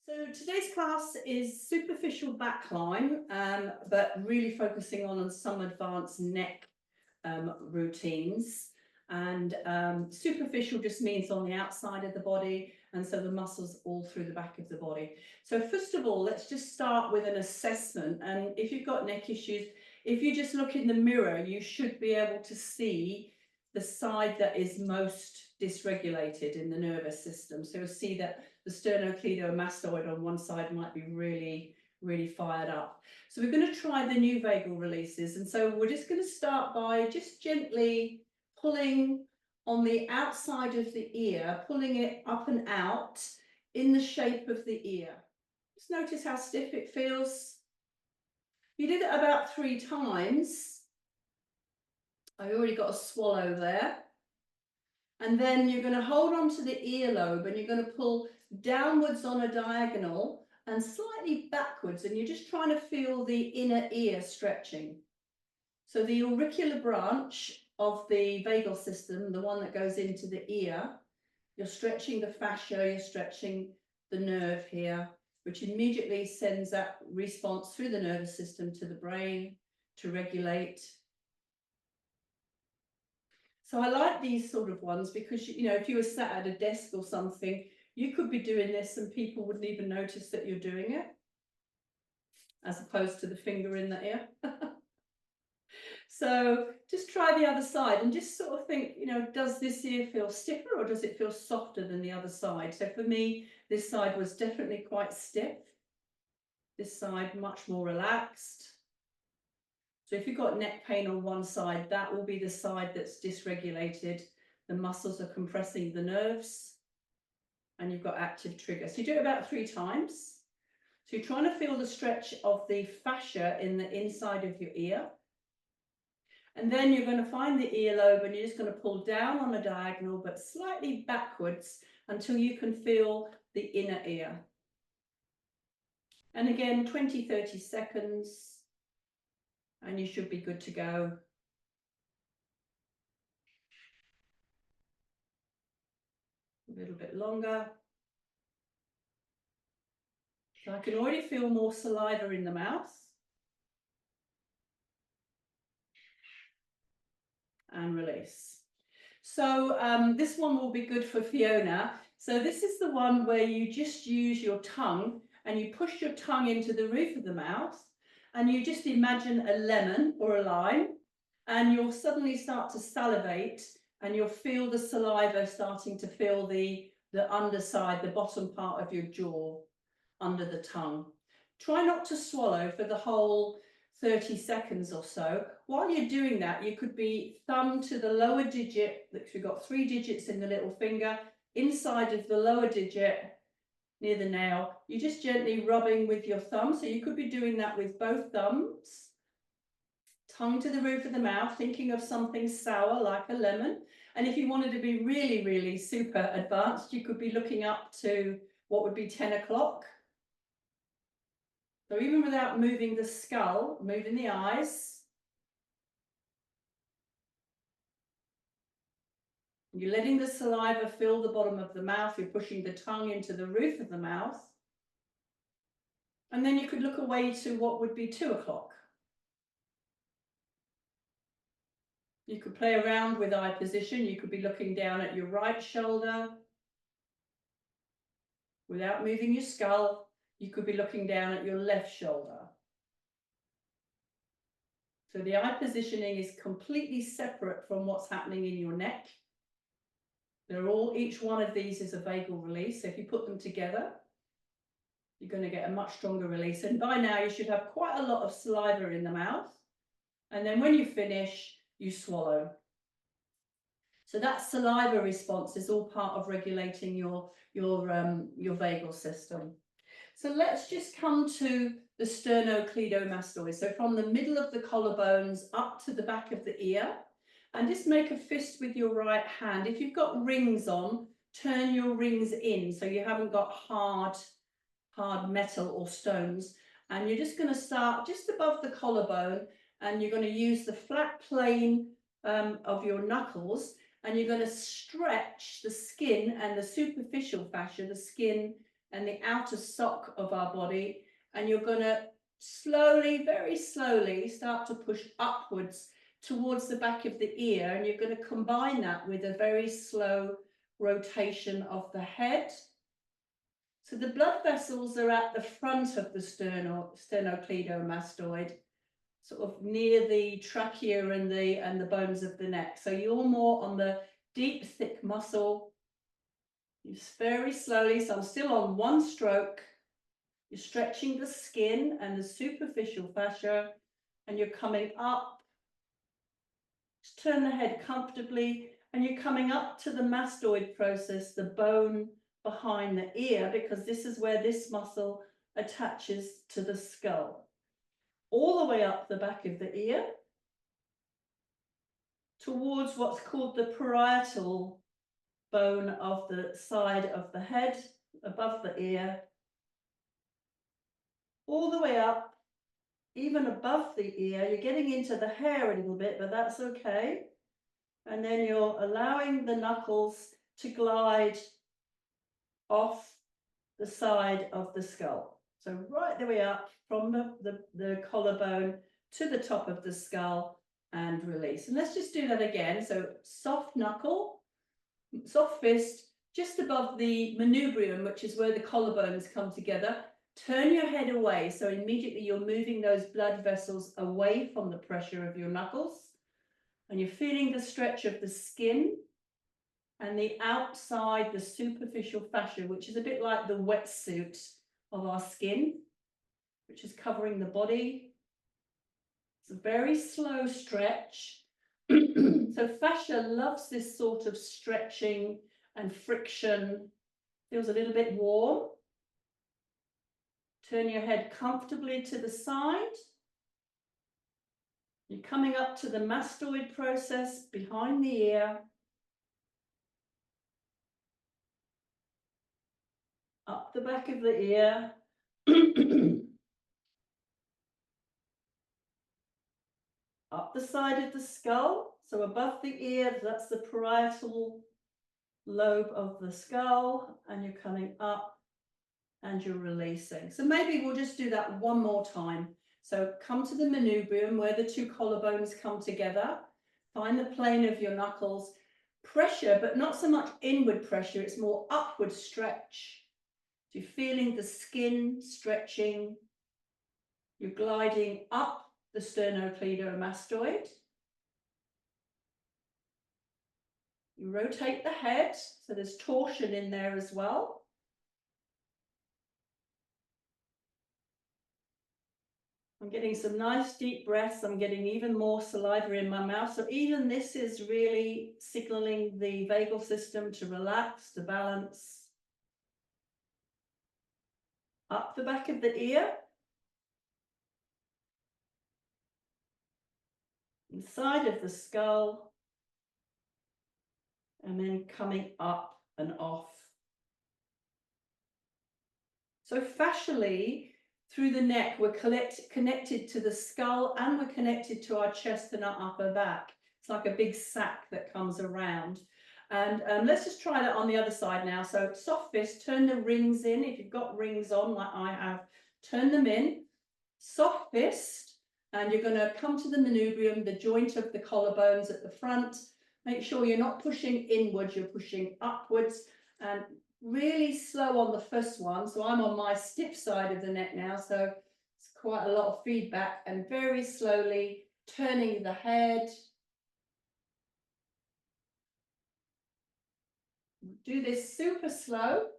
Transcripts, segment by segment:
So today's class is superficial back line, but really focusing on some advanced neck routines. And superficial just means on the outside of the body, and so the muscles all through the back of the body. So first of all, let's just start with an assessment. And if you've got neck issues, if you just look in the mirror, you should be able to see the side that is most dysregulated in the nervous system. So you'll see that the Sterno-cliedo-mastoid on one side might be really fired up. So we're going to try the new vagal releases. And so we're just going to start by just gently pulling on the outside of the ear, pulling it up and out in the shape of the ear. Just notice how stiff it feels. You did it about 3 times. I already got a swallow there. And then you're going to hold on to the earlobe and you're going to pull downwards on a diagonal and slightly backwards, and you're just trying to feel the inner ear stretching. So the auricular branch of the vagal system, the one that goes into the ear, you're stretching the fascia, you're stretching the nerve here, which immediately sends that response through the nervous system to the brain to regulate. So I like these sort of ones because, you know, if you were sat at a desk or something, you could be doing this and people wouldn't even notice that you're doing it, as opposed to the finger in the ear. So just try the other side and just sort of think, you know, does this ear feel stiffer or does it feel softer than the other side? So for me, this side was definitely quite stiff. This side much more relaxed. So if you've got neck pain on one side, that will be the side that's dysregulated. The muscles are compressing the nerves and you've got active trigger. So you do it about 3 times. So you're trying to feel the stretch of the fascia in the inside of your ear. And then you're going to find the earlobe and you're just going to pull down on a diagonal, but slightly backwards until you can feel the inner ear. And again, 20-30 seconds. And you should be good to go. A little bit longer. So I can already feel more saliva in the mouth. And release. So this one will be good for Fiona. So this is the one where you just use your tongue and you push your tongue into the roof of the mouth and you just imagine a lemon or a lime and you'll suddenly start to salivate and you'll feel the saliva starting to fill the underside, the bottom part of your jaw under the tongue. Try not to swallow for the whole 30 seconds or so. While you're doing that, you could be thumb to the lower digit, because we've got 3 digits in the little finger, inside of the lower digit near the nail. You're just gently rubbing with your thumb. So you could be doing that with both thumbs. Tongue to the roof of the mouth, thinking of something sour like a lemon. And if you wanted to be really super advanced, you could be looking up to what would be 10 o'clock. So even without moving the skull, moving the eyes, you're letting the saliva fill the bottom of the mouth, you're pushing the tongue into the roof of the mouth. And then you could look away to what would be 2 o'clock. You could play around with eye position. You could be looking down at your right shoulder without moving your skull. You could be looking down at your left shoulder. So the eye positioning is completely separate from what's happening in your neck. Each one of these is a vagal release. So if you put them together, you're going to get a much stronger release. And by now you should have quite a lot of saliva in the mouth. And then when you finish, you swallow. So that saliva response is all part of regulating your vagal system. So let's just come to the Sterno-cliedo-mastoid. So from the middle of the collarbones up to the back of the ear, and just make a fist with your right hand. If you've got rings on, turn your rings in so you haven't got hard metal or stones. And you're just going to start just above the collarbone and you're going to use the flat plane of your knuckles and you're going to stretch the skin and the superficial fascia, the skin and the outer sock of our body, and you're going to slowly, very slowly start to push upwards towards the back of the ear, and you're going to combine that with a very slow rotation of the head. So the blood vessels are at the front of the sterno-cliedo-mastoid, sort of near the trachea and the bones of the neck. So you're more on the deep, thick muscle. You very slowly, so I'm still on one stroke. You're stretching the skin and the superficial fascia, and you're coming up. Just turn the head comfortably, and you're coming up to the mastoid process, the bone behind the ear, because this is where this muscle attaches to the skull. All the way up the back of the ear, towards what's called the parietal bone of the side of the head, above the ear, all the way up, even above the ear. You're getting into the hair a little bit, but that's okay. And then you're allowing the knuckles to glide off the side of the skull. So right the way up from the collarbone to the top of the skull, and release. And let's just do that again. So soft knuckle, soft fist, just above the manubrium, which is where the collarbones come together. Turn your head away, so immediately you're moving those blood vessels away from the pressure of your knuckles, and you're feeling the stretch of the skin and the outside, the superficial fascia, which is a bit like the wetsuit of our skin, which is covering the body. It's a very slow stretch. So fascia loves this sort of stretching and friction. Feels a little bit warm. Turn your head comfortably to the side. You're coming up to the mastoid process behind the ear. Up the back of the ear. Up the side of the skull. So above the ear, that's the parietal lobe of the skull, and you're coming up and you're releasing. So maybe we'll just do that one more time. So come to the manubrium where the two collarbones come together. Find the plane of your knuckles. Pressure, but not so much inward pressure, it's more upward stretch. So you're feeling the skin stretching. You're gliding up the sterno-cliedo-mastoid. You rotate the head, so there's torsion in there as well. I'm getting some nice deep breaths. I'm getting even more saliva in my mouth. So even this is really signaling the vagal system to relax, to balance. Up the back of the ear. Inside of the skull. And then coming up and off. So fascially, through the neck, we're connected to the skull, and we're connected to our chest and our upper back. It's like a big sack that comes around. And let's just try that on the other side now. So soft fist, turn the rings in. If you've got rings on like I have, turn them in. Soft fist, and you're going to come to the manubrium, the joint of the collarbones at the front. Make sure you're not pushing inwards, you're pushing upwards, and really slow on the first one. So I'm on my stiff side of the neck now, so it's quite a lot of feedback, and very slowly turning the head. Do this super slow.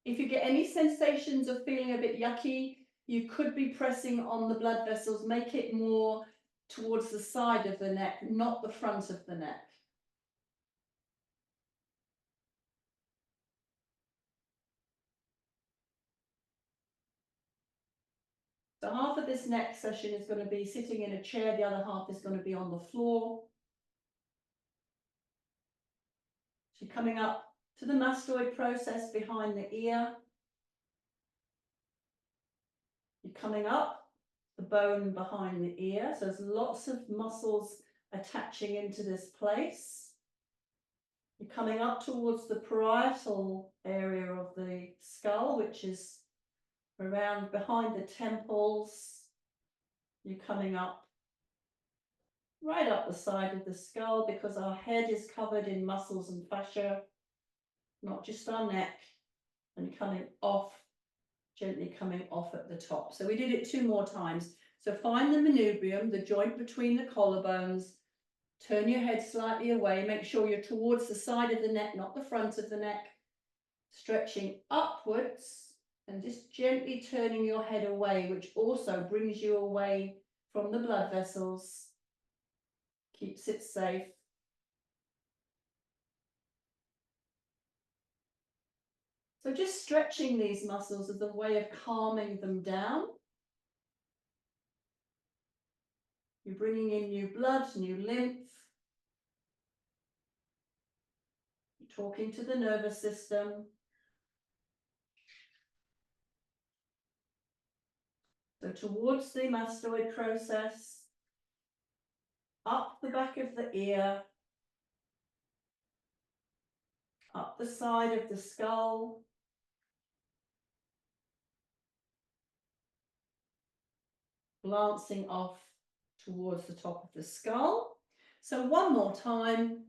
If you get any sensations of feeling a bit yucky, you could be pressing on the blood vessels. Make it more towards the side of the neck, not the front of the neck. So half of this next session is going to be sitting in a chair, the other half is going to be on the floor. So coming up to the mastoid process behind the ear. You're coming up the bone behind the ear. So there's lots of muscles attaching into this place. You're coming up towards the parietal area of the skull, which is around behind the temples. You're coming up right up the side of the skull because our head is covered in muscles and fascia, not just our neck, and coming off, gently coming off at the top. So we did it 2 more times. So find the manubrium, the joint between the collarbones, turn your head slightly away, make sure you're towards the side of the neck, not the front of the neck, stretching upwards and just gently turning your head away, which also brings you away from the blood vessels, keeps it safe. So just stretching these muscles as a way of calming them down. You're bringing in new blood, new lymph. You're talking to the nervous system. So towards the mastoid process, up the back of the ear, up the side of the skull, glancing off towards the top of the skull. So one more time,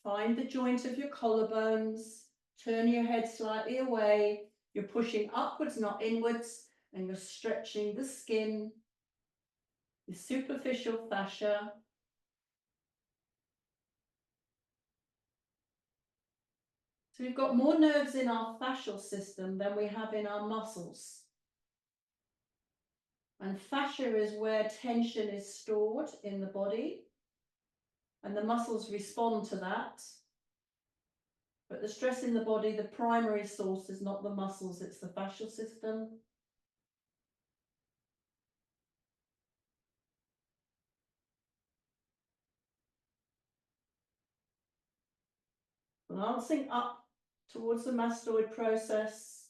find the joint of your collarbones, turn your head slightly away, you're pushing upwards, not inwards, and you're stretching the skin, the superficial fascia. So we've got more nerves in our fascial system than we have in our muscles. And fascia is where tension is stored in the body, and the muscles respond to that. But the stress in the body, the primary source is not the muscles, it's the fascial system. Glancing up towards the mastoid process,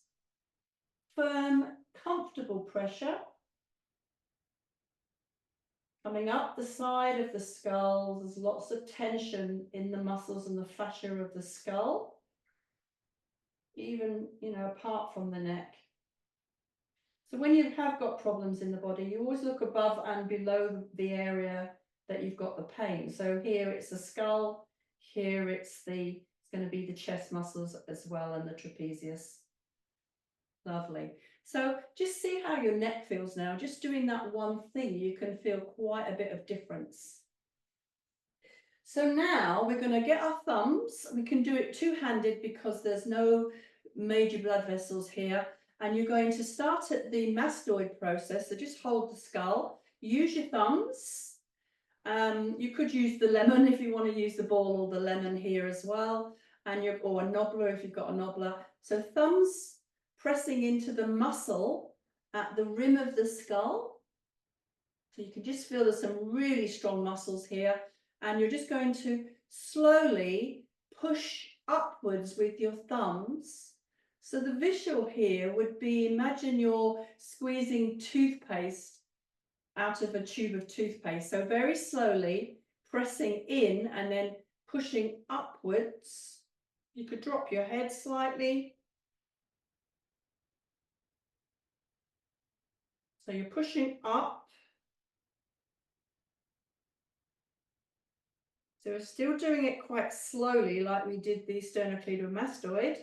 firm, comfortable pressure. Coming up the side of the skull, there's lots of tension in the muscles and the fascia of the skull, even, apart from the neck. So when you have got problems in the body, you always look above and below the area that you've got the pain. So here it's the skull, here it's going to be the chest muscles as well, and the trapezius. Lovely. So just see how your neck feels now. Just doing that one thing, you can feel quite a bit of difference. So now we're going to get our thumbs. We can do it two-handed because there's no major blood vessels here. And you're going to start at the mastoid process. So just hold the skull. Use your thumbs. You could use the lemon if you want to use the ball or the lemon here as well. Or a knobbler if you've got a knobbler. So thumbs pressing into the muscle at the rim of the skull. So you can just feel there's some really strong muscles here. And you're just going to slowly push upwards with your thumbs. So the visual here would be, imagine you're squeezing toothpaste out of a tube of toothpaste. So very slowly pressing in and then pushing upwards. You could drop your head slightly. So you're pushing up. So we're still doing it quite slowly like we did the sterno-cliedo-mastoid.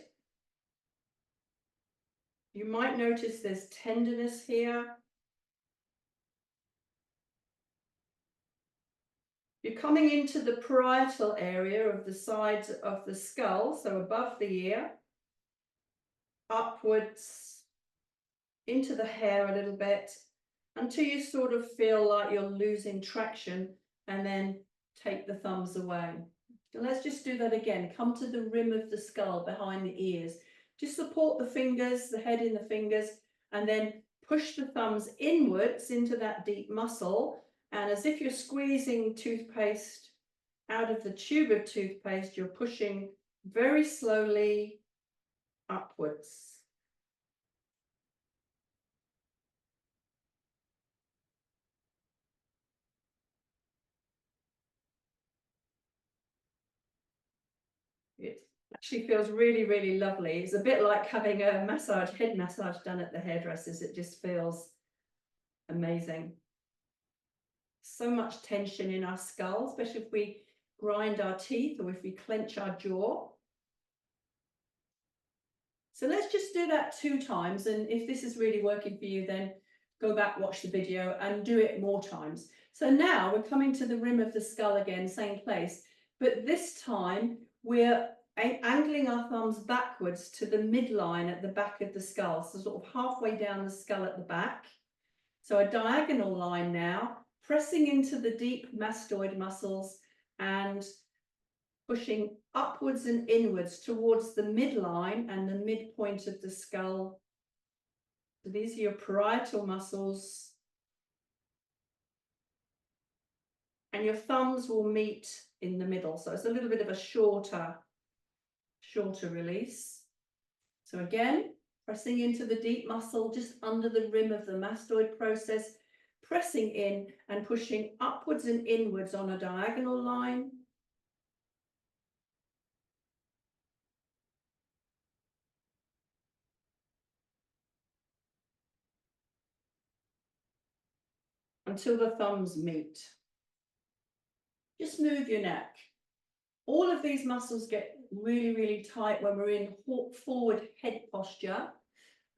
You might notice there's tenderness here. You're coming into the parietal area of the sides of the skull, so above the ear, upwards, into the hair a little bit, until you sort of feel like you're losing traction, and then take the thumbs away. So let's just do that again. Come to the rim of the skull behind the ears. Just support the fingers, the head in the fingers, and then push the thumbs inwards into that deep muscle. And as if you're squeezing toothpaste out of the tube of toothpaste, you're pushing very slowly upwards. Good. Actually feels really, really lovely. It's a bit like having a head massage done at the hairdressers. It just feels amazing. So much tension in our skull, especially if we grind our teeth or if we clench our jaw. So let's just do that 2 times. And if this is really working for you, then go back, watch the video and do it more times. So now we're coming to the rim of the skull again, same place, but this time we're angling our thumbs backwards to the midline at the back of the skull. So sort of halfway down the skull at the back. So a diagonal line now, pressing into the deep mastoid muscles and pushing upwards and inwards towards the midline and the midpoint of the skull. So these are your parietal muscles. And your thumbs will meet in the middle. So it's a little bit of a shorter release. So again, pressing into the deep muscle just under the rim of the mastoid process, pressing in and pushing upwards and inwards on a diagonal line. Until the thumbs meet. Just move your neck. All of these muscles get really, really tight when we're in forward head posture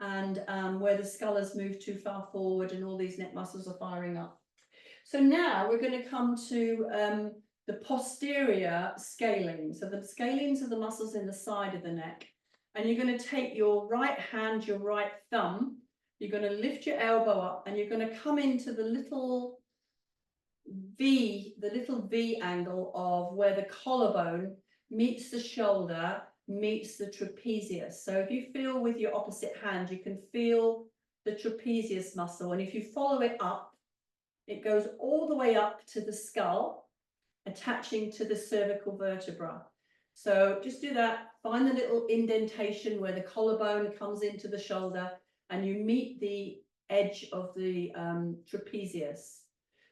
and where the skull has moved too far forward and all these neck muscles are firing up. So now we're going to come to the posterior scalene. So the scalenes are the muscles in the side of the neck. And you're going to take your right hand, your right thumb, you're going to lift your elbow up and you're going to come into the little V angle of where the collarbone meets the shoulder, meets the trapezius. So if you feel with your opposite hand, you can feel the trapezius muscle. And if you follow it up, it goes all the way up to the skull, attaching to the cervical vertebra. So just do that. Find the little indentation where the collarbone comes into the shoulder and you meet the edge of the trapezius.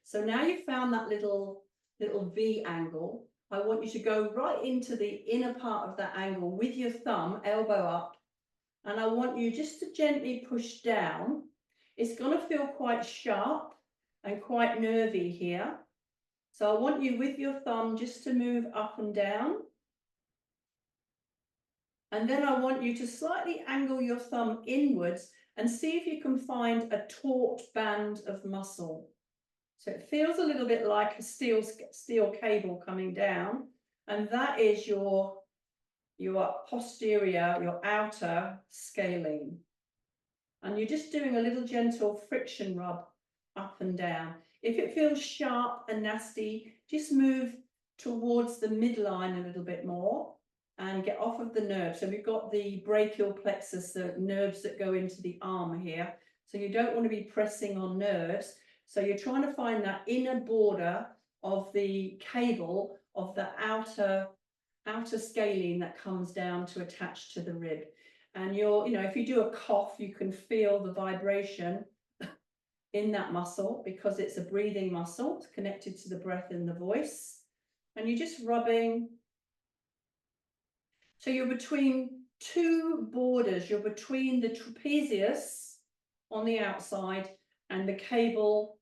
So now you've found that little V angle. I want you to go right into the inner part of that angle with your thumb, elbow up, and I want you just to gently push down. It's going to feel quite sharp and quite nervy here. So I want you with your thumb just to move up and down. And then I want you to slightly angle your thumb inwards and see if you can find a taut band of muscle. So it feels a little bit like a steel cable coming down, and that is your posterior, your outer scalene. And you're just doing a little gentle friction rub up and down. If it feels sharp and nasty, just move towards the midline a little bit more and get off of the nerve. So we've got the brachial plexus, the nerves that go into the arm here. So you don't want to be pressing on nerves. So you're trying to find that inner border of the cable of the outer scalene that comes down to attach to the rib. And if you do a cough, you can feel the vibration in that muscle because it's a breathing muscle. It's connected to the breath and the voice. And you're just rubbing. So you're between 2 borders. You're between the trapezius on the outside and the cable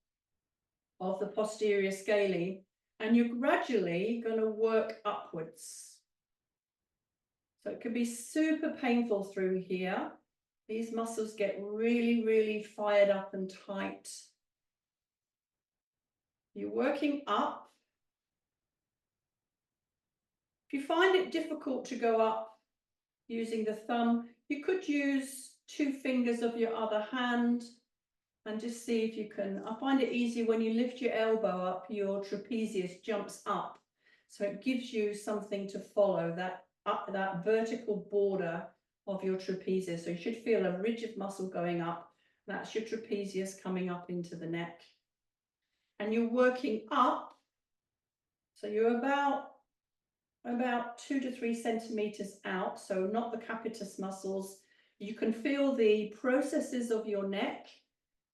of the posterior scalene, and you're gradually going to work upwards. So it can be super painful through here. These muscles get really, really fired up and tight. You're working up. If you find it difficult to go up using the thumb, you could use 2 fingers of your other hand and just see if you can. I find it easy when you lift your elbow up, your trapezius jumps up. So it gives you something to follow, that vertical border of your trapezius. So you should feel a ridge of muscle going up. That's your trapezius coming up into the neck. And you're working up. So you're about 2 to 3 centimeters out. So not the capitis muscles. You can feel the processes of your neck,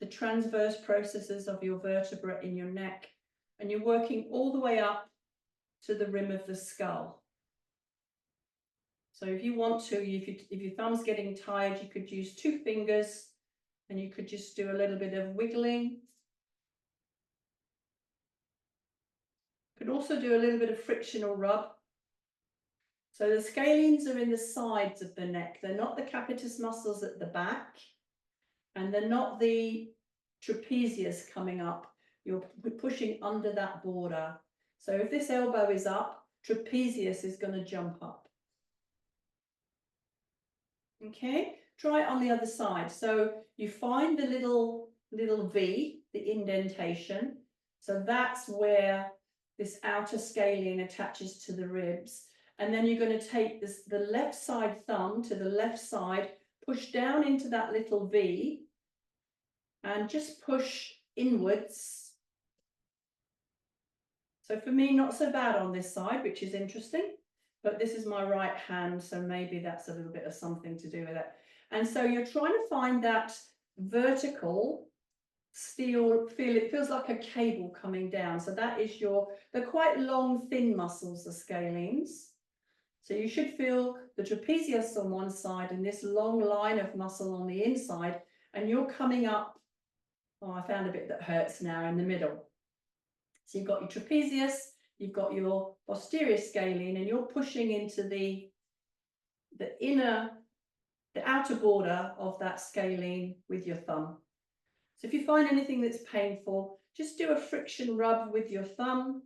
the transverse processes of your vertebra in your neck, and you're working all the way up to the rim of the skull. So if you want to, if your thumb's getting tired, you could use 2 fingers and you could just do a little bit of wiggling. Could also do a little bit of frictional rub. So the scalenes are in the sides of the neck. They're not the capitis muscles at the back, and they're not the trapezius coming up. You're pushing under that border. So if this elbow is up, trapezius is going to jump up. Okay, try it on the other side. So you find the little V, the indentation. So that's where this outer scalene attaches to the ribs. And then you're going to take the left side thumb to the left side, push down into that little V, and just push inwards. So for me, not so bad on this side, which is interesting, but this is my right hand, so maybe that's a little bit of something to do with it. And so you're trying to find that vertical steel feel. It feels like a cable coming down. So that is they're quite long, thin muscles, the scalenes. So you should feel the trapezius on one side and this long line of muscle on the inside, and you're coming up. Oh, I found a bit that hurts now in the middle. So you've got your trapezius, you've got your posterior scalene, and you're pushing into the outer border of that scalene with your thumb. So if you find anything that's painful, just do a friction rub with your thumb.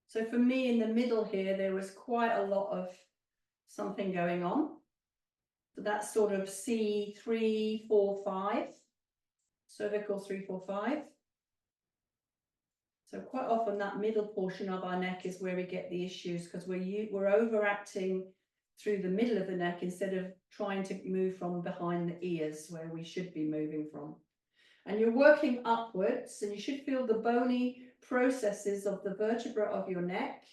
So for me in the middle here, there was quite a lot of something going on. So that's sort of C3, 4, 5, cervical 3, 4, 5. So quite often that middle portion of our neck is where we get the issues, because we're overacting through the middle of the neck instead of trying to move from behind the ears where we should be moving from. And you're working upwards, and you should feel the bony processes of the vertebra of your neck.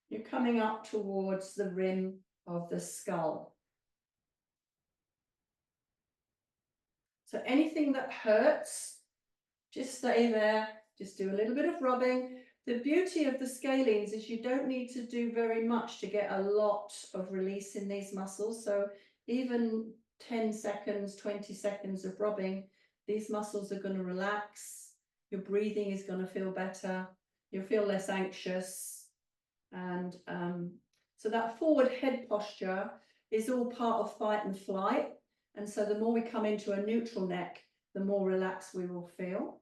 You're coming up towards the rim of the skull. So anything that hurts, just stay there, just do a little bit of rubbing. The beauty of the scalenes is you don't need to do very much to get a lot of release in these muscles. So even 10 seconds, 20 seconds of rubbing, these muscles are going to relax. Your breathing is going to feel better. You'll feel less anxious. And so that forward head posture is all part of fight and flight. And so the more we come into a neutral neck, the more relaxed we will feel.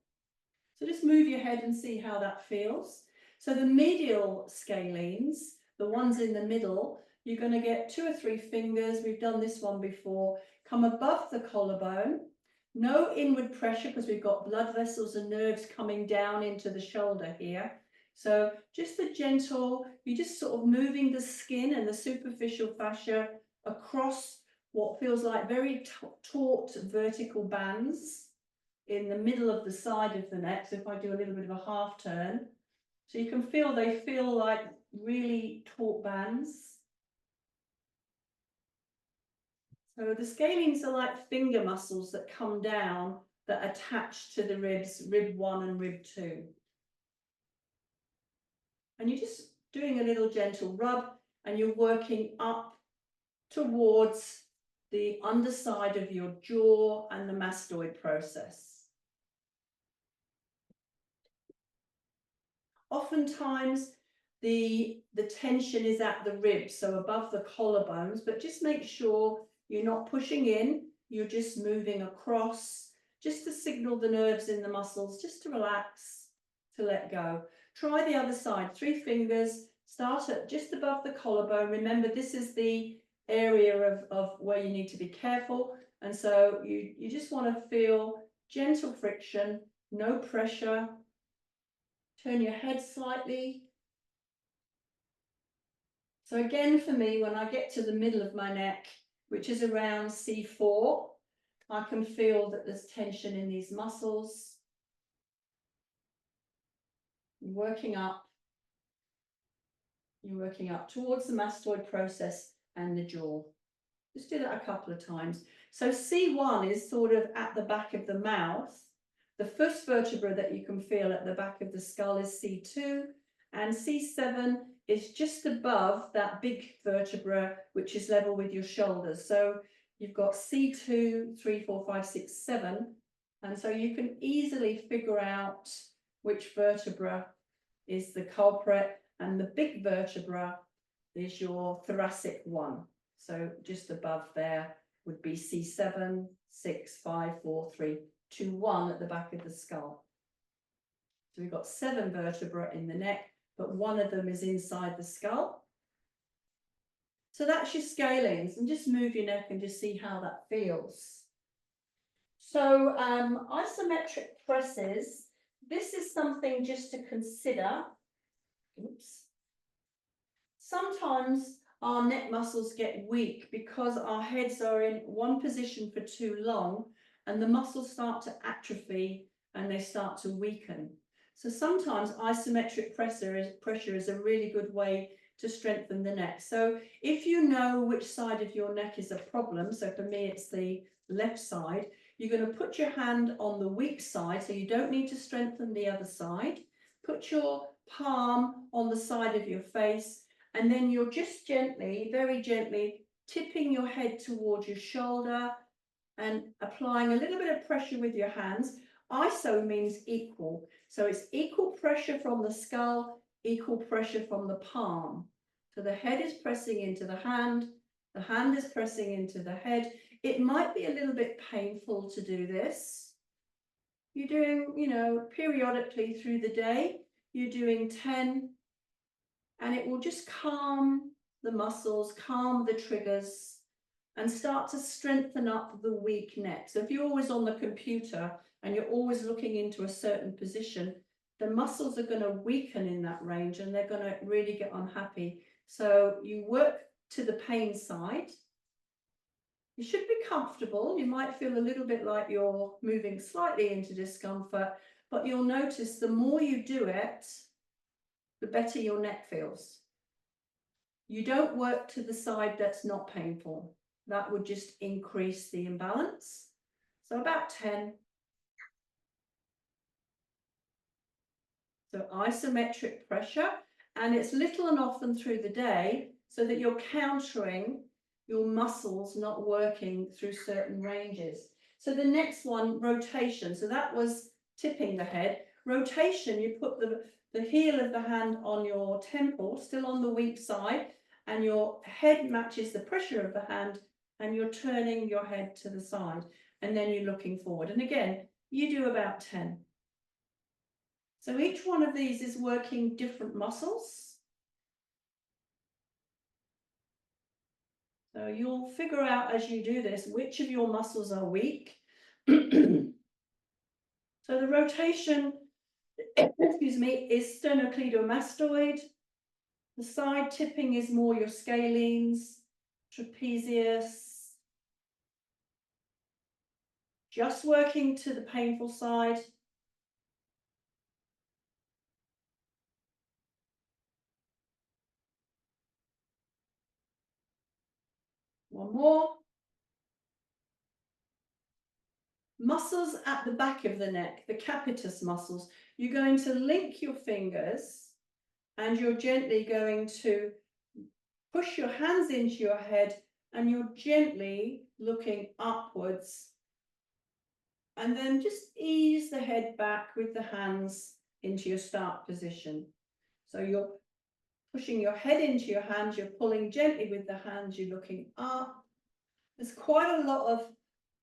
So just move your head and see how that feels. So the medial scalenes, the ones in the middle, you're going to get 2 or 3 fingers. We've done this one before. Come above the collarbone. No inward pressure because we've got blood vessels and nerves coming down into the shoulder here. So just the gentle, you're just sort of moving the skin and the superficial fascia across what feels like very taut vertical bands in the middle of the side of the neck. So if I do a little bit of a half turn, so you can feel they feel like really taut bands. So the scalenes are like finger muscles that come down that attach to the ribs, rib 1 and rib 2. And you're just doing a little gentle rub, and you're working up towards the underside of your jaw and the mastoid process. Oftentimes the tension is at the ribs, so above the collarbones, but just make sure you're not pushing in, you're just moving across, just to signal the nerves in the muscles, just to relax, to let go. Try the other side, 3 fingers, start at just above the collarbone. Remember, this is the area of where you need to be careful. And so you just want to feel gentle friction, no pressure. Turn your head slightly. So again, for me, when I get to the middle of my neck, which is around C4, I can feel that there's tension in these muscles. You're working up towards the mastoid process and the jaw. Just do that a couple of times. So C1 is sort of at the back of the mouth. The first vertebra that you can feel at the back of the skull is C2, and C7 is just above that big vertebra, which is level with your shoulders. So you've got C2, 3, 4, 5, 6, 7. And so you can easily figure out which vertebra is the culprit, and the big vertebra is your thoracic one. So just above there would be C7, 6, 5, 4, 3, 2, 1 at the back of the skull. So we've got 7 vertebrae in the neck, but one of them is inside the skull. So that's your scalenes, and just move your neck and just see how that feels. So isometric presses, this is something just to consider. Oops. Sometimes our neck muscles get weak because our heads are in one position for too long, and the muscles start to atrophy and they start to weaken. So sometimes isometric pressure is a really good way to strengthen the neck. So if you know which side of your neck is a problem, so for me it's the left side, you're going to put your hand on the weak side, so you don't need to strengthen the other side. Put your palm on the side of your face, and then you're just gently, very gently, tipping your head towards your shoulder and applying a little bit of pressure with your hands. Iso means equal. So it's equal pressure from the skull, equal pressure from the palm. So the head is pressing into the hand is pressing into the head. It might be a little bit painful to do this. You're doing, you know, periodically through the day, you're doing 10, and it will just calm the muscles, calm the triggers, and start to strengthen up the weak neck. So if you're always on the computer and you're always looking into a certain position, the muscles are going to weaken in that range and they're going to really get unhappy. So you work to the pain side. You should be comfortable. You might feel a little bit like you're moving slightly into discomfort, but you'll notice the more you do it, the better your neck feels. You don't work to the side that's not painful. That would just increase the imbalance. So about 10. So isometric pressure, and it's little and often through the day so that you're countering your muscles not working through certain ranges. So the next one, rotation. So that was tipping the head. Rotation, you put the heel of the hand on your temple, still on the weak side, and your head matches the pressure of the hand, and you're turning your head to the side, and then you're looking forward. And again, you do about 10. So each one of these is working different muscles. So you'll figure out as you do this, which of your muscles are weak. So the rotation, excuse me, is sterno-cliedo-mastoid. The side tipping is more your scalenes, trapezius. Just working to the painful side. One more. Muscles at the back of the neck, the capitis muscles. You're going to link your fingers and you're gently going to push your hands into your head and you're gently looking upwards. And then just ease the head back with the hands into your start position. So you're pushing your head into your hands, you're pulling gently with the hands, you're looking up. There's quite a lot of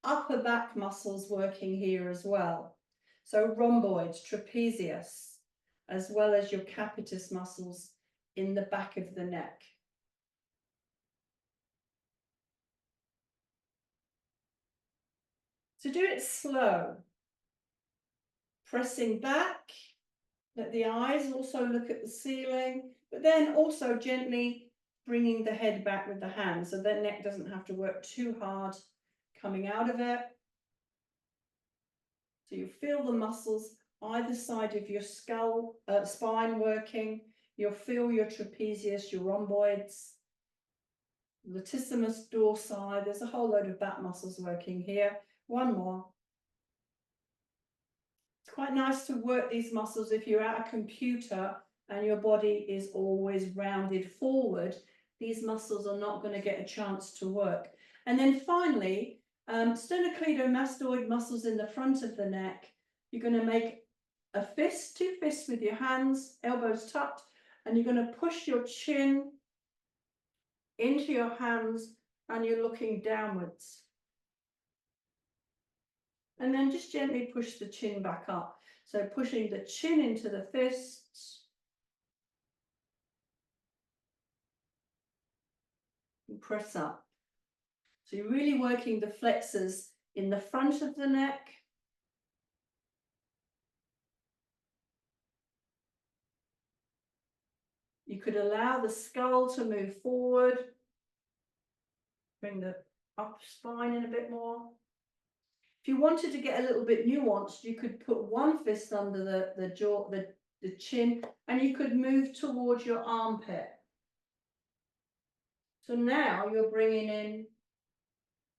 upper back muscles working here as well. So rhomboids, trapezius, as well as your capitis muscles in the back of the neck. So do it slow, pressing back, let the eyes also look at the ceiling, but then also gently bringing the head back with the hands so the neck doesn't have to work too hard coming out of it. So you feel the muscles either side of your skull, spine working. You'll feel your trapezius, your rhomboids, latissimus dorsi. There's a whole load of back muscles working here. One more. It's quite nice to work these muscles if you're at a computer and your body is always rounded forward, these muscles are not going to get a chance to work. And then finally, sterno-cliedo-mastoid muscles in the front of the neck. You're going to make a fist, two fists with your hands, elbows tucked, and you're going to push your chin into your hands and you're looking downwards. And then just gently push the chin back up. So pushing the chin into the fists. And press up. So you're really working the flexors in the front of the neck. You could allow the skull to move forward. Bring the upper spine in a bit more. If you wanted to get a little bit nuanced, you could put one fist under the jaw, the chin, and you could move towards your armpit. So now you're bringing in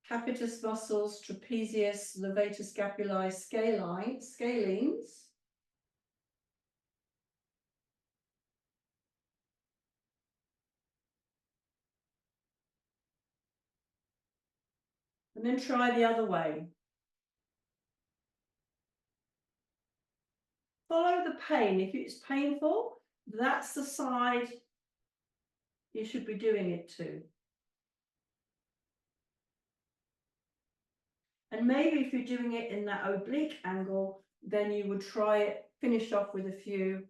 capitis muscles, trapezius, levator scapulae, scalenes. And then try the other way. Follow the pain. If it's painful, that's the side you should be doing it to. And maybe if you're doing it in that oblique angle, then you would try it, finish off with a few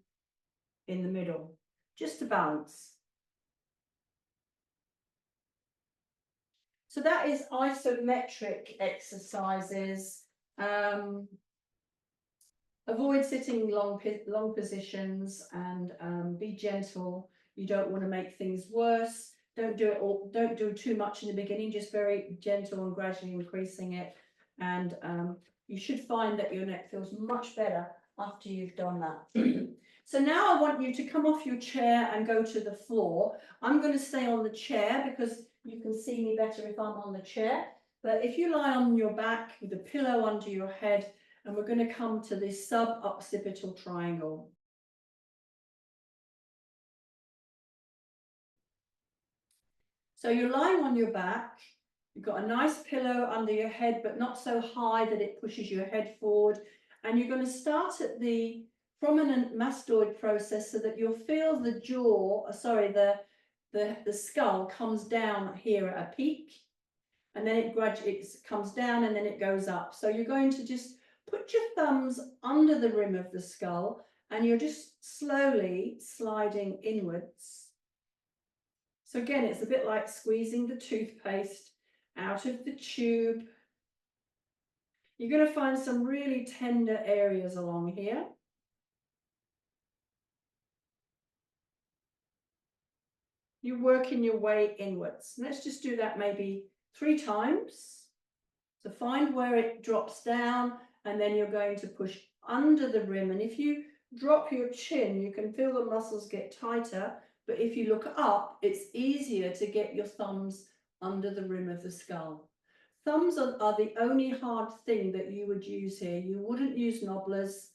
in the middle, just to balance. So that is isometric exercises. Avoid sitting long positions and be gentle. You don't want to make things worse. Don't do too much in the beginning, just very gentle and gradually increasing it. And you should find that your neck feels much better after you've done that. So now I want you to come off your chair and go to the floor. I'm going to stay on the chair because you can see me better if I'm on the chair. But if you lie on your back with a pillow under your head, and we're going to come to this sub-occipital triangle. So you're lying on your back. You've got a nice pillow under your head, but not so high that it pushes your head forward. And you're going to start at the prominent mastoid process so that you'll feel the jaw, the skull comes down here at a peak. And then it gradually comes down and then it goes up. So you're going to just put your thumbs under the rim of the skull and you're just slowly sliding inwards. So again, it's a bit like squeezing the toothpaste out of the tube. You're going to find some really tender areas along here. You're working your way inwards. Let's just do that maybe 3 times. So find where it drops down and then you're going to push under the rim. And if you drop your chin, you can feel the muscles get tighter. But if you look up, it's easier to get your thumbs under the rim of the skull. Thumbs are the only hard thing that you would use here. You wouldn't use nobblers.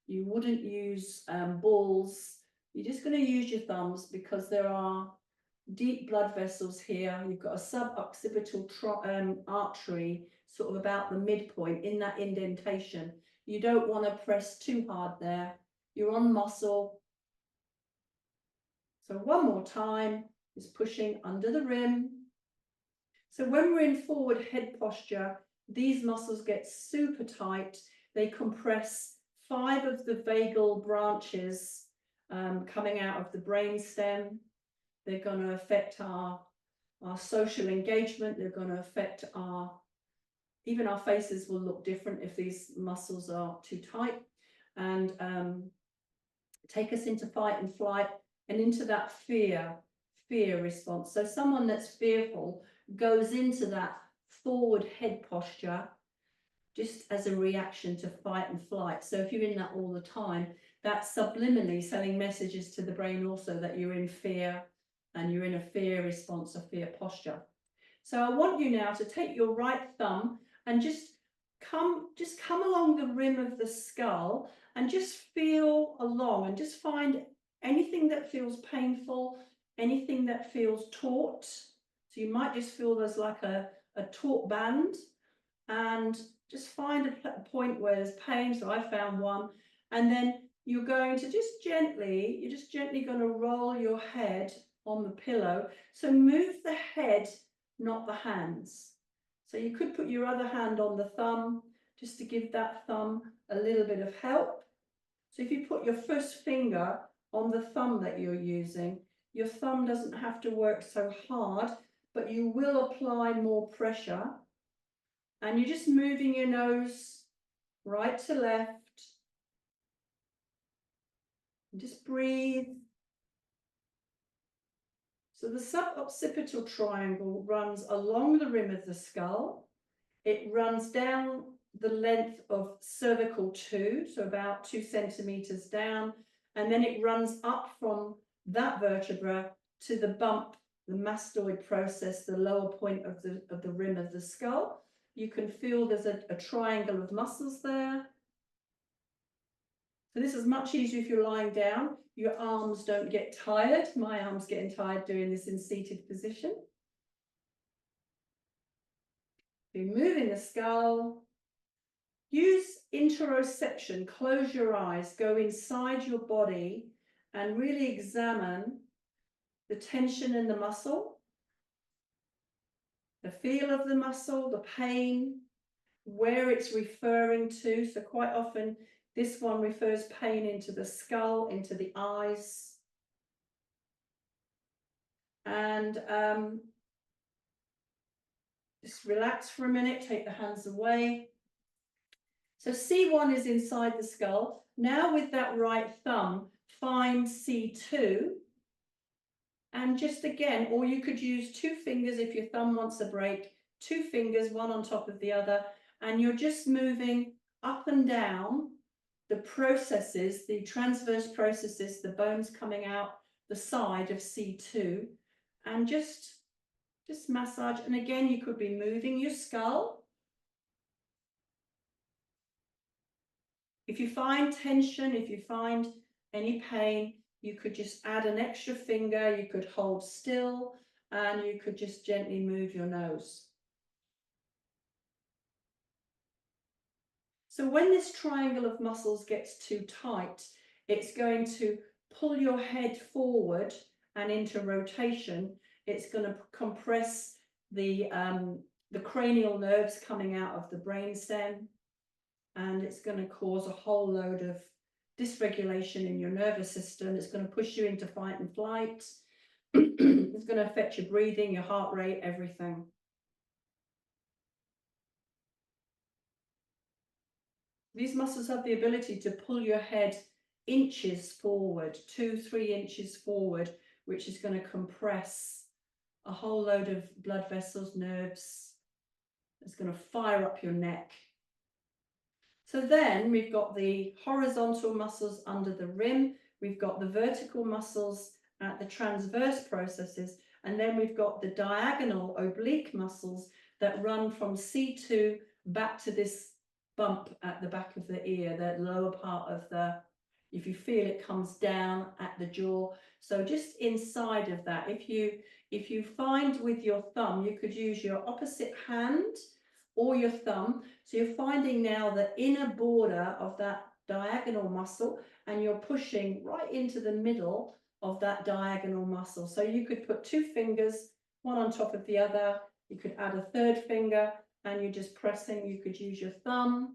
You wouldn't use balls. You're just going to use your thumbs because there are deep blood vessels here. You've got a sub-occipital artery sort of about the midpoint in that indentation. You don't want to press too hard there. You're on muscle. So one more time is pushing under the rim. So when we're in forward head posture, these muscles get super tight. They compress 5 of the vagal branches coming out of the brain stem. They're going to affect our social engagement. They're going to affect even our faces will look different if these muscles are too tight, and take us into fight and flight and into that fear response. So someone that's fearful goes into that forward head posture just as a reaction to fight and flight. So if you're in that all the time, that's subliminally sending messages to the brain also that you're in fear and you're in a fear response, a fear posture. So I want you now to take your right thumb and just come along the rim of the skull and just feel along and just find anything that feels painful, anything that feels taut. So you might just feel there's like a taut band, and just find a point where there's pain. So I found one, and then you're going to just gently, you're just gently going to roll your head on the pillow. So move the head, not the hands. So you could put your other hand on the thumb just to give that thumb a little bit of help. So if you put your first finger on the thumb that you're using, your thumb doesn't have to work so hard, but you will apply more pressure. And you're just moving your nose right to left. And just breathe. So the suboccipital triangle runs along the rim of the skull. It runs down the length of cervical 2, so about 2 centimeters down, and then it runs up from that vertebra to the bump, the mastoid process, the lower point of the rim of the skull. You can feel there's a triangle of muscles there. So this is much easier if you're lying down. Your arms don't get tired. My arm's getting tired doing this in seated position. Be moving the skull. Use interoception. Close your eyes, go inside your body and really examine the tension in the muscle, the feel of the muscle, the pain, where it's referring to. So quite often this one refers pain into the skull, into the eyes. And just relax for a minute, take the hands away. So C1 is inside the skull. Now with that right thumb, find C2. And just again, or you could use 2 fingers if your thumb wants a break, 2 fingers, one on top of the other, and you're just moving up and down the processes, the transverse processes, the bones coming out the side of C2, and just massage. And again, you could be moving your skull. If you find tension, if you find any pain, you could just add an extra finger, you could hold still, and you could just gently move your nose. So when this triangle of muscles gets too tight, it's going to pull your head forward and into rotation. It's going to compress the cranial nerves coming out of the brainstem, and it's going to cause a whole load of dysregulation in your nervous system. It's going to push you into fight and flight. It's going to affect your breathing, your heart rate, everything. These muscles have the ability to pull your head inches forward, 2-3 inches forward, which is going to compress a whole load of blood vessels, nerves. It's going to fire up your neck. So then we've got the horizontal muscles under the rim, we've got the vertical muscles at the transverse processes, and then we've got the diagonal oblique muscles that run from C2 back to this bump at the back of the ear, the lower part of the, if you feel it comes down at the jaw. So just inside of that, if you find with your thumb, you could use your opposite hand or your thumb. So you're finding now the inner border of that diagonal muscle, and you're pushing right into the middle of that diagonal muscle. So you could put 2 fingers, one on top of the other. You could add a 3rd finger, and you're just pressing. You could use your thumb.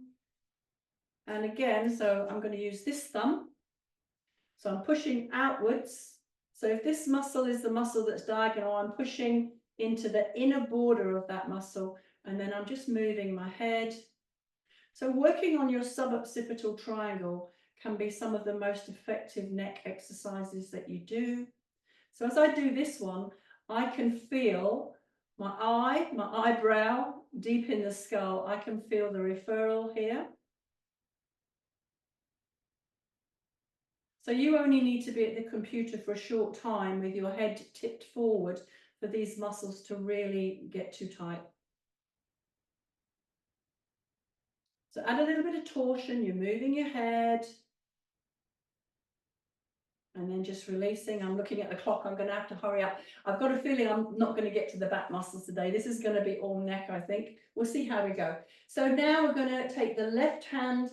And again, so I'm going to use this thumb. So I'm pushing outwards. So if this muscle is the muscle that's diagonal, I'm pushing into the inner border of that muscle, and then I'm just moving my head. So working on your suboccipital triangle can be some of the most effective neck exercises that you do. So as I do this one, I can feel my eye, my eyebrow, deep in the skull. I can feel the referral here. So you only need to be at the computer for a short time with your head tipped forward for these muscles to really get too tight. So add a little bit of torsion, you're moving your head. And then just releasing. I'm looking at the clock. I'm going to have to hurry up. I've got a feeling I'm not going to get to the back muscles today. This is going to be all neck, I think. We'll see how we go. So now we're going to take the left hand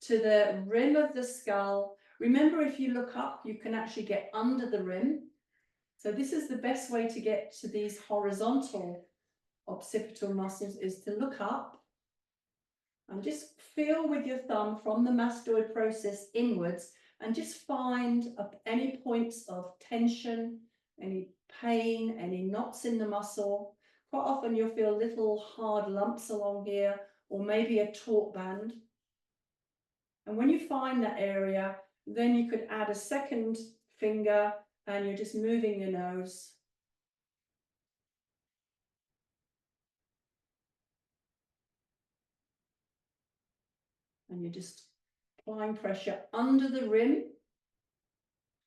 to the rim of the skull. Remember, if you look up, you can actually get under the rim. So this is the best way to get to these horizontal occipital muscles, is to look up and just feel with your thumb from the mastoid process inwards, and just find any points of tension, any pain, any knots in the muscle. Quite often you'll feel little hard lumps along here, or maybe a taut band. And when you find that area, then you could add a second finger and you're just moving your nose. And you're just applying pressure under the rim.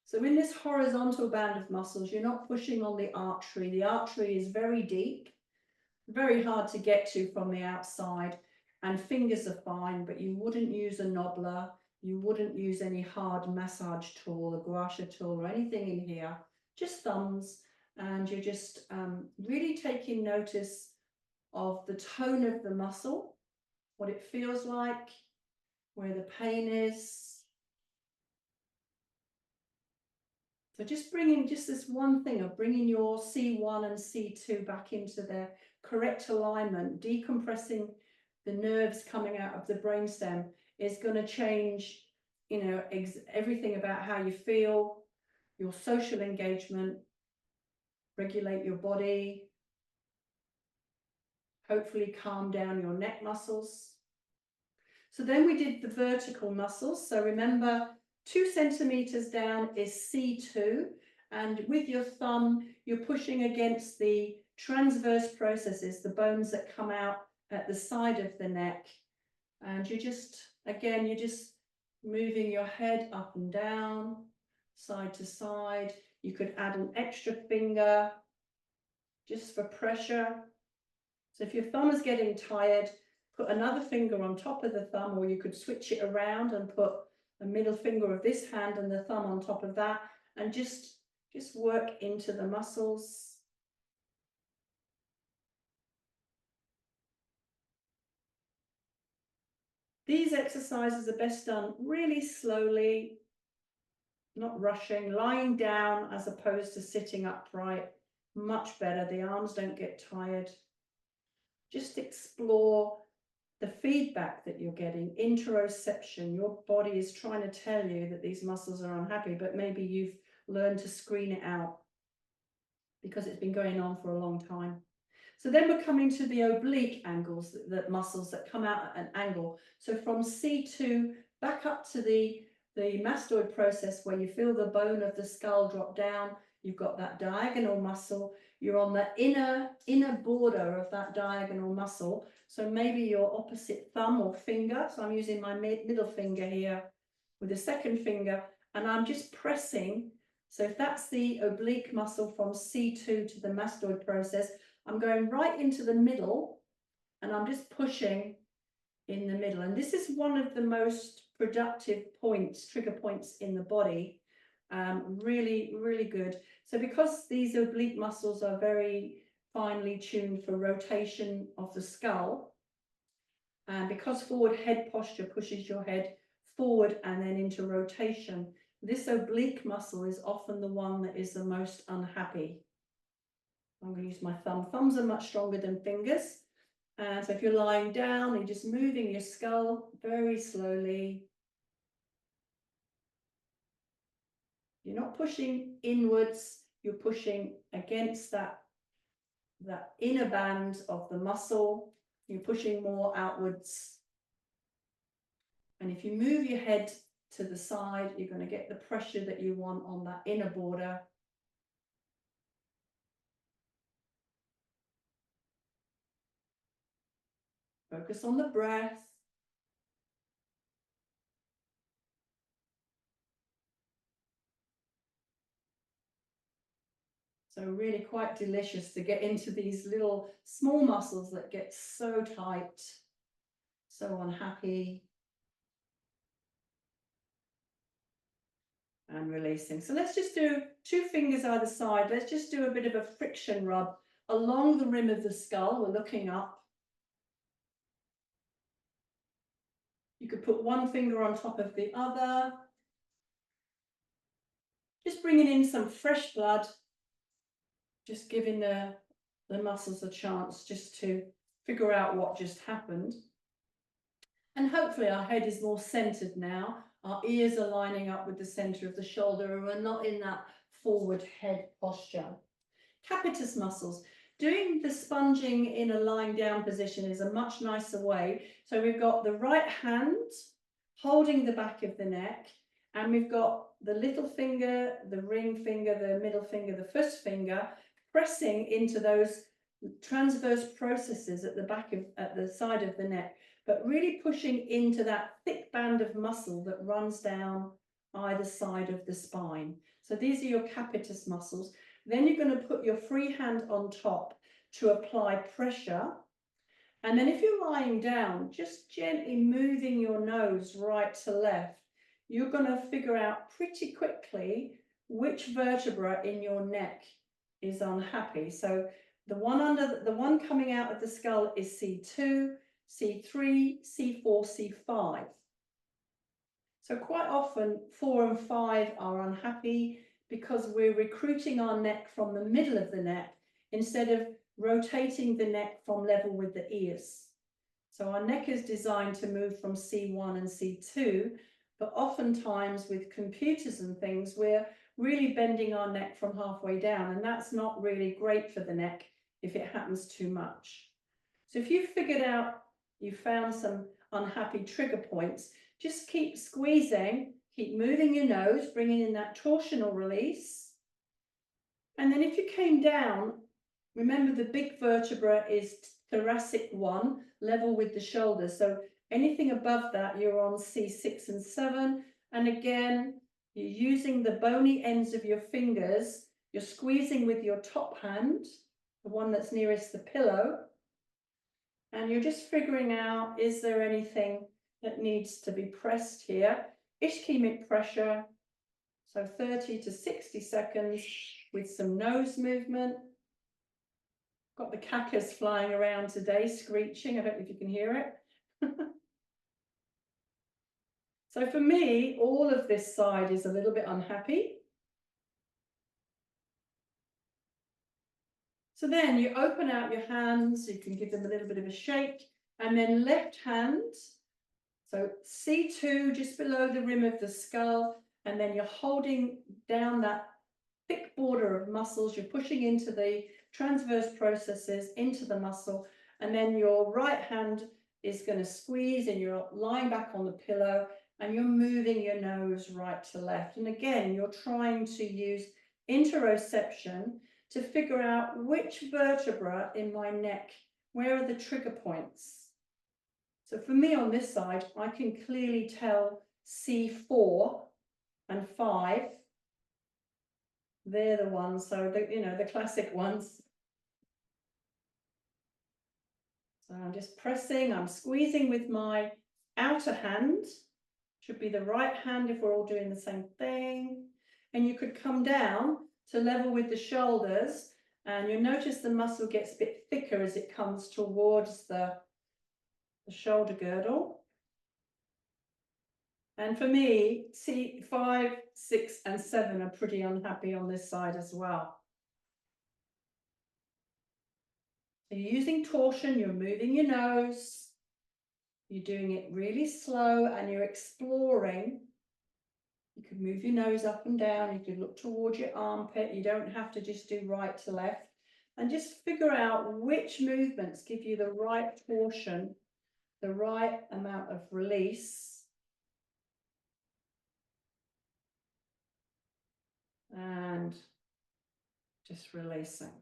So in this horizontal band of muscles, you're not pushing on the artery. The artery is very deep, very hard to get to from the outside, and fingers are fine, but you wouldn't use a knobbler. You wouldn't use any hard massage tool, a gua sha tool, or anything in here, just thumbs. And you're just really taking notice of the tone of the muscle, what it feels like, where the pain is. So just bringing just this one thing of bringing your C1 and C2 back into their correct alignment, decompressing the nerves coming out of the brainstem is going to change, you know, everything about how you feel, your social engagement, regulate your body, hopefully calm down your neck muscles. So then we did the vertical muscles. So remember, 2 centimeters down is C2, and with your thumb, you're pushing against the transverse processes, the bones that come out at the side of the neck. And you're just, again, you're just moving your head up and down, side to side. You could add an extra finger just for pressure. So if your thumb is getting tired, put another finger on top of the thumb, or you could switch it around and put a middle finger of this hand and the thumb on top of that, and just work into the muscles. These exercises are best done really slowly, not rushing, lying down as opposed to sitting upright. Much better. The arms don't get tired. Just explore the feedback that you're getting, interoception. Your body is trying to tell you that these muscles are unhappy, but maybe you've learned to screen it out because it's been going on for a long time. So then we're coming to the oblique angles, the muscles that come out at an angle. So from C2 back up to the mastoid process, where you feel the bone of the skull drop down, you've got that diagonal muscle. You're on the inner border of that diagonal muscle. So maybe your opposite thumb or finger. So I'm using my middle finger here with the second finger, and I'm just pressing. So if that's the oblique muscle from C2 to the mastoid process, I'm going right into the middle, and I'm just pushing in the middle. And this is one of the most productive points, trigger points in the body. Really, really good. So because these oblique muscles are very finely tuned for rotation of the skull, and because forward head posture pushes your head forward and then into rotation, this oblique muscle is often the one that is the most unhappy. I'm going to use my thumb. Thumbs are much stronger than fingers. And so if you're lying down, you're just moving your skull very slowly. You're not pushing inwards, you're pushing against that inner band of the muscle. You're pushing more outwards. And if you move your head to the side, you're going to get the pressure that you want on that inner border. Focus on the breath. So really quite delicious to get into these little small muscles that get so tight, so unhappy. and releasing. So let's just do 2 fingers either side. Let's just do a bit of a friction rub along the rim of the skull. We're looking up. You could put one finger on top of the other. Just bringing in some fresh blood, just giving the muscles a chance just to figure out what just happened. And hopefully our head is more centered now. Our ears are lining up with the center of the shoulder, and we're not in that forward head posture. Capitis muscles. Doing the sponging in a lying down position is a much nicer way. So we've got the right hand holding the back of the neck, and we've got the little finger, the ring finger, the middle finger, the first finger, pressing into those transverse processes at the back of, at the side of the neck, but really pushing into that thick band of muscle that runs down either side of the spine. So these are your capitis muscles. Then you're going to put your free hand on top to apply pressure. And then if you're lying down, just gently moving your nose right to left, you're going to figure out pretty quickly which vertebra in your neck is unhappy. So the one coming out of the skull is C2, C3, C4, C5. So quite often 4 and 5 are unhappy because we're recruiting our neck from the middle of the neck instead of rotating the neck from level with the ears. So our neck is designed to move from C1 and C2, but oftentimes with computers and things, we're really bending our neck from halfway down, and that's not really great for the neck if it happens too much. So if you've figured out, you found some unhappy trigger points, just keep squeezing, keep moving your nose, bringing in that torsional release. And then if you came down, remember the big vertebra is thoracic 1, level with the shoulders. So anything above that, you're on C6 and 7. And again, you're using the bony ends of your fingers. You're squeezing with your top hand, the one that's nearest the pillow. And you're just figuring out, is there anything that needs to be pressed here? Ischemic pressure, so 30 to 60 seconds with some nose movement. Got the cacas flying around today, screeching. I don't know if you can hear it. So for me, all of this side is a little bit unhappy. So then you open out your hands, you can give them a little bit of a shake, and then left hand, so C2 just below the rim of the skull, and then you're holding down that thick border of muscles, you're pushing into the transverse processes into the muscle, and then your right hand is going to squeeze and you're lying back on the pillow and you're moving your nose right to left. And again, you're trying to use interoception to figure out which vertebra in my neck, where are the trigger points. So for me on this side, I can clearly tell C4 and 5. They're the ones, so the classic ones. So I'm just pressing, I'm squeezing with my outer hand, should be the right hand if we're all doing the same thing. And you could come down to level with the shoulders, and you'll notice the muscle gets a bit thicker as it comes towards the shoulder girdle. And for me, C5, 6, and 7 are pretty unhappy on this side as well. So you're using torsion, you're moving your nose, you're doing it really slow, and you're exploring. You could move your nose up and down, you could look towards your armpit, you don't have to just do right to left, and just figure out which movements give you the right torsion, the right amount of release. And just releasing.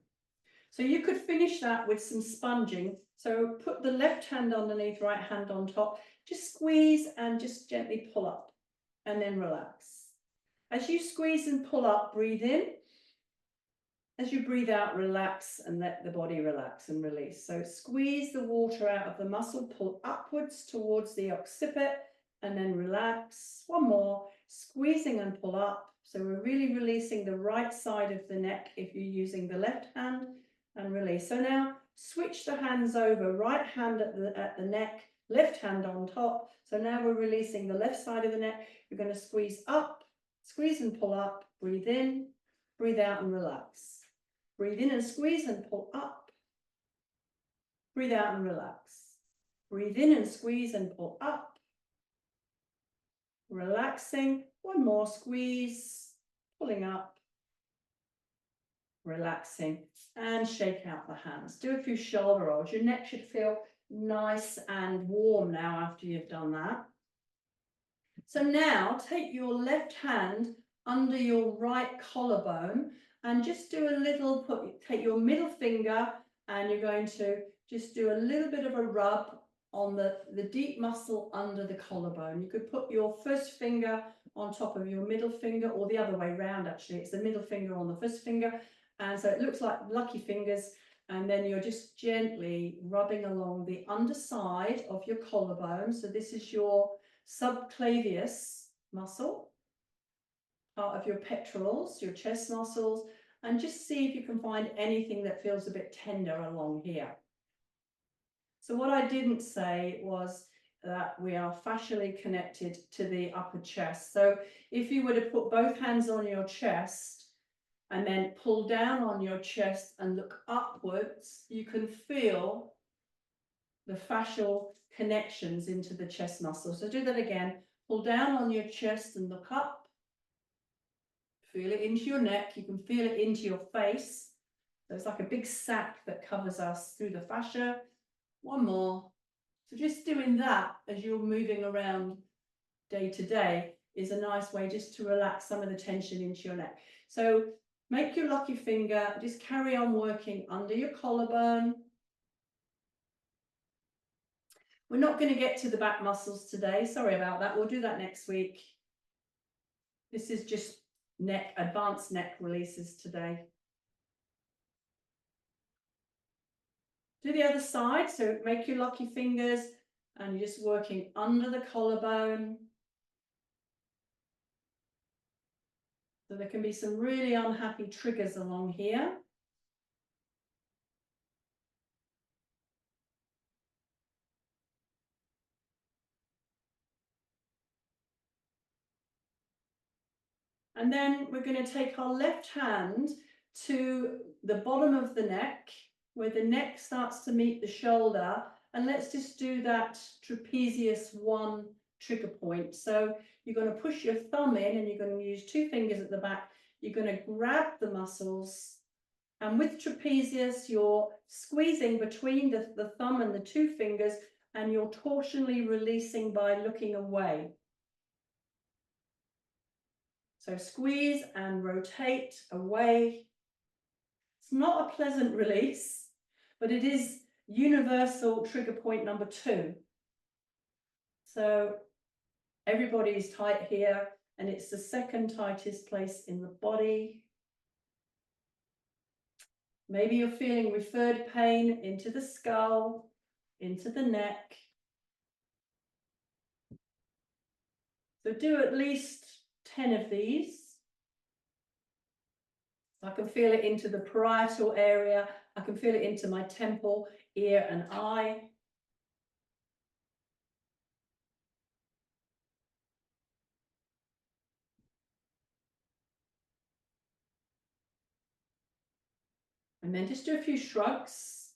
So you could finish that with some sponging. So put the left hand underneath, right hand on top, just squeeze and just gently pull up and then relax. As you squeeze and pull up, breathe in. As you breathe out, relax and let the body relax and release. So squeeze the water out of the muscle, pull upwards towards the occiput and then relax. One more, squeezing and pull up, So we're really releasing the right side of the neck if you're using the left hand, and release. So now switch the hands over, right hand at the neck, left hand on top. So now we're releasing the left side of the neck. You're going to squeeze up, squeeze and pull up, breathe in, breathe out and relax. Breathe in and squeeze and pull up. Breathe out and relax. Breathe in and squeeze and pull up. Relaxing. One more squeeze, pulling up. Relaxing, and shake out the hands. Do a few shoulder rolls. Your neck should feel nice and warm now after you've done that. So now take your left hand under your right collarbone and just do a little, take your middle finger and you're going to just do a little bit of a rub on the deep muscle under the collarbone. You could put your first finger on top of your middle finger, or the other way around actually. It's the middle finger on the first finger. And so it looks like lucky fingers, and then you're just gently rubbing along the underside of your collarbone. So this is your subclavius muscle, part of your pectorals, your chest muscles, and just see if you can find anything that feels a bit tender along here. So what I didn't say was that we are fascially connected to the upper chest. So if you were to put both hands on your chest, and then pull down on your chest and look upwards, you can feel the fascial connections into the chest muscle. So do that again. Pull down on your chest and look up. Feel it into your neck. You can feel it into your face. So it's like a big sack that covers us through the fascia. One more. So just doing that as you're moving around day to day is a nice way just to relax some of the tension into your neck. So make your lucky finger, just carry on working under your collarbone. We're not going to get to the back muscles today. Sorry about that. We'll do that next week. This is just neck, advanced neck releases today. Do the other side. So make your lucky fingers and you're just working under the collarbone. So there can be some really unhappy triggers along here. And then we're going to take our left hand to the bottom of the neck, where the neck starts to meet the shoulder. And let's just do that trapezius 1 trigger point. So you're going to push your thumb in and you're going to use 2 fingers at the back. You're going to grab the muscles. And with trapezius, you're squeezing between the thumb and the 2 fingers, and you're torsionally releasing by looking away. So squeeze and rotate away. It's not a pleasant release, but it is universal trigger point number 2. So everybody is tight here, and it's the second tightest place in the body. Maybe you're feeling referred pain into the skull, into the neck. So do at least 10 of these. I can feel it into the parietal area. I can feel it into my temple, ear, and eye. And then just do a few shrugs.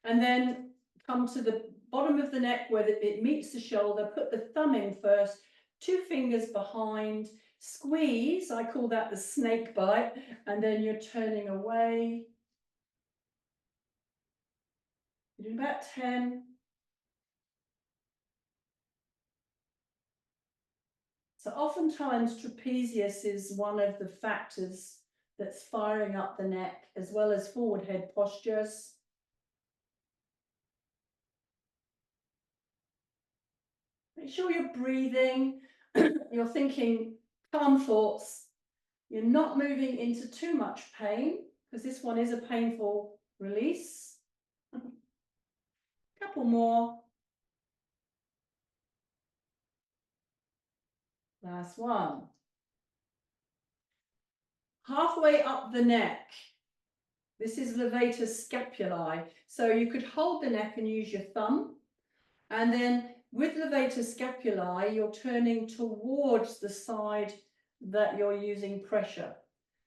And then come to the bottom of the neck where it meets the shoulder. Put the thumb in first, 2 fingers behind. Squeeze, I call that the snake bite. And then you're turning away. You do about 10. So oftentimes trapezius is one of the factors that's firing up the neck, as well as forward head postures. Make sure you're breathing, you're thinking calm thoughts. You're not moving into too much pain, because this one is a painful release. Couple more. Last one. halfway up the neck. This is levator scapulae. So you could hold the neck and use your thumb. And then with levator scapulae, you're turning towards the side that you're using pressure.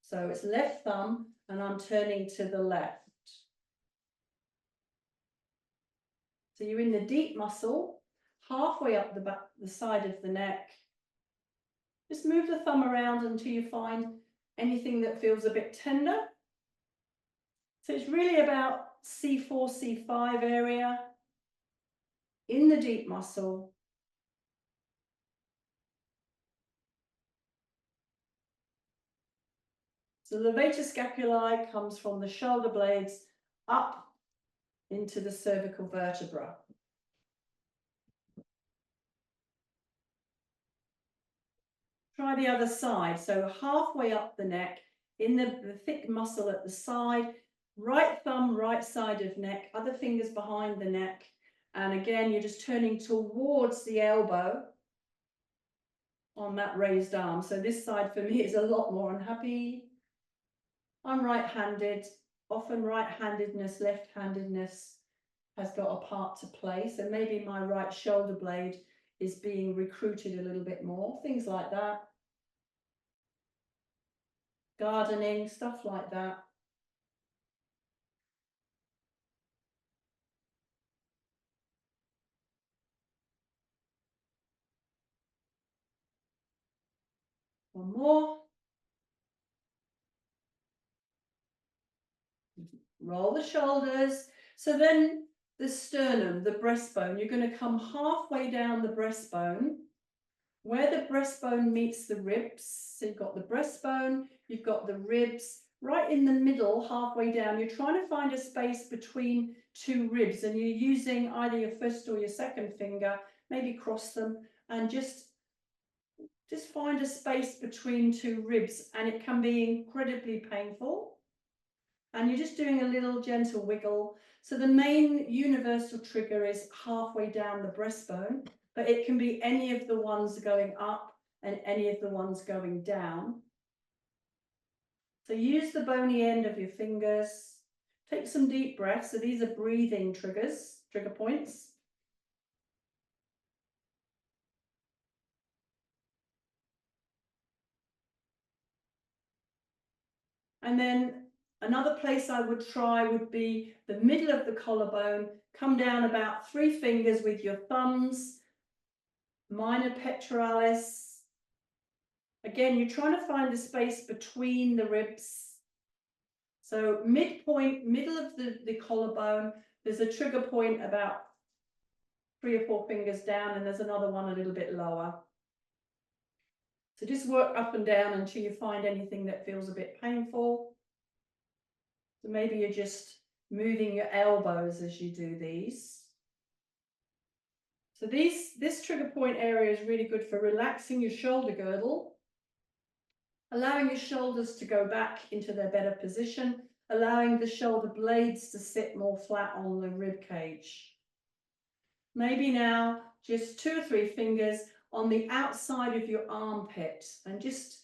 So it's left thumb and I'm turning to the left. So you're in the deep muscle, halfway up the side of the neck. Just move the thumb around until you find anything that feels a bit tender. So it's really about C4, C5 area in the deep muscle. So the levator scapulae comes from the shoulder blades up into the cervical vertebra. Try the other side. So halfway up the neck, in the thick muscle at the side, right thumb, right side of neck, other fingers behind the neck. And again, you're just turning towards the elbow on that raised arm. So this side for me is a lot more unhappy. I'm right-handed. Often right-handedness, left-handedness has got a part to play. So maybe my right shoulder blade is being recruited a little bit more. Things like that. Gardening, stuff like that. One more. Roll the shoulders. So then the sternum, the breastbone, you're going to come halfway down the breastbone where the breastbone meets the ribs. So you've got the breastbone, you've got the ribs, right in the middle, halfway down. You're trying to find a space between two ribs and you're using either your first or your second finger, maybe cross them and just find a space between two ribs, and it can be incredibly painful. And you're just doing a little gentle wiggle. So the main universal trigger is halfway down the breastbone, but it can be any of the ones going up and any of the ones going down. So use the bony end of your fingers. Take some deep breaths. So these are breathing triggers, trigger points. And then another place I would try would be the middle of the collarbone. Come down about 3 fingers with your thumbs, minor pectoralis. Again, you're trying to find the space between the ribs. So midpoint, middle of the collarbone, there's a trigger point about 3 or 4 fingers down, and there's another one a little bit lower. So just work up and down until you find anything that feels a bit painful. So maybe you're just moving your elbows as you do these. So this trigger point area is really good for relaxing your shoulder girdle, allowing your shoulders to go back into their better position, allowing the shoulder blades to sit more flat on the rib cage. Maybe now just 2 or 3 fingers on the outside of your armpit and just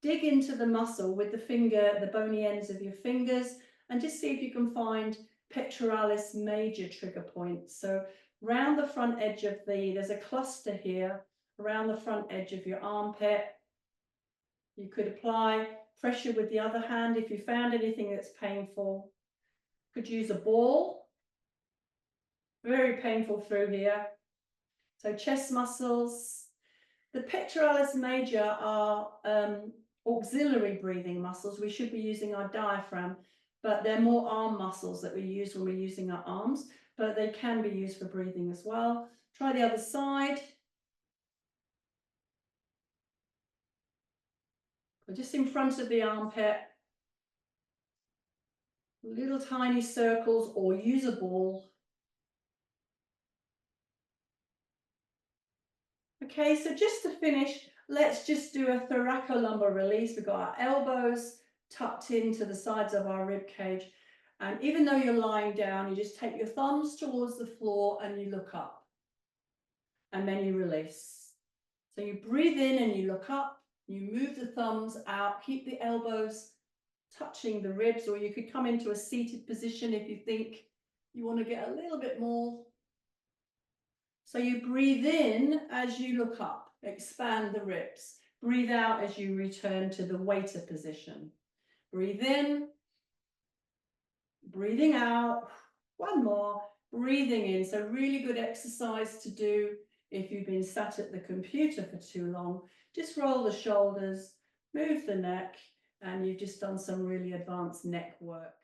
dig into the muscle with the finger, the bony ends of your fingers, and just see if you can find pectoralis major trigger points. So round the front edge of there's a cluster here around the front edge of your armpit. You could apply pressure with the other hand if you found anything that's painful. Could use a ball. Very painful through here. So chest muscles. The pectoralis major are auxiliary breathing muscles. We should be using our diaphragm, but they're more arm muscles that we use when we're using our arms, but they can be used for breathing as well. Try the other side. Just in front of the armpit. Little tiny circles, or use a ball. Okay, so just to finish, let's just do a thoracolumbar release. We've got our elbows tucked into the sides of our rib cage. And even though you're lying down, you just take your thumbs towards the floor and you look up. And then you release. So you breathe in and you look up, You move the thumbs out, keep the elbows touching the ribs, or you could come into a seated position if you think you want to get a little bit more. So you breathe in as you look up, expand the ribs. Breathe out as you return to the waiter position. Breathe in, breathing out, one more, breathing in. So really good exercise to do if you've been sat at the computer for too long. Just roll the shoulders, move the neck, and you've just done some really advanced neck work.